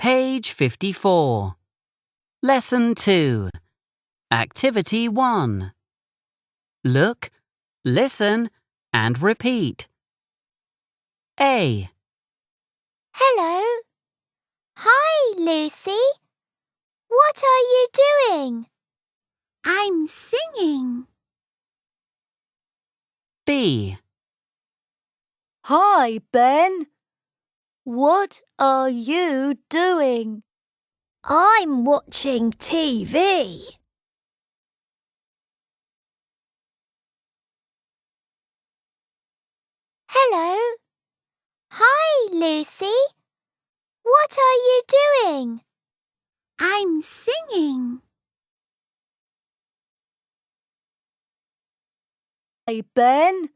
Page 54. Lesson 2. Activity 1. Look, listen, and repeat. A. Hello. Hi, Lucy. What are you doing? I'm singing. B. Hi, Ben. What are you doing? I'm watching TV. Hello. Hi, Lucy. What are you doing? I'm singing. Hi, Ben.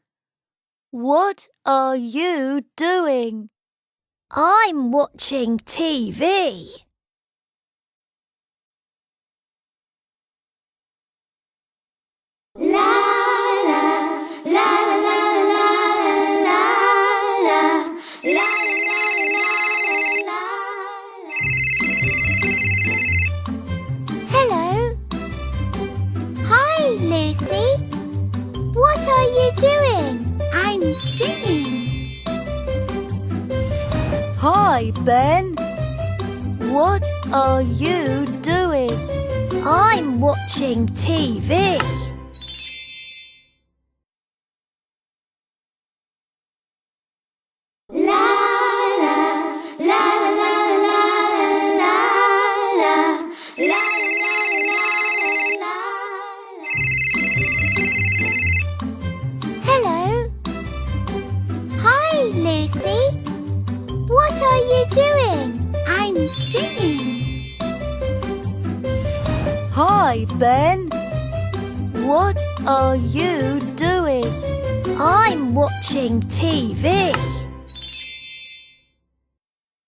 What are you doing? I'm watching TV. La la la la la la la la la la. Hello. Hi, Lucy. What are you doing? I'm singing. Hi, Ben. What are you doing? I'm watching TV. La la la la la la la la la. Hello. Hi, Lucy. What are you doing? I'm singing. Hi, Ben. What are you doing? I'm watching TV.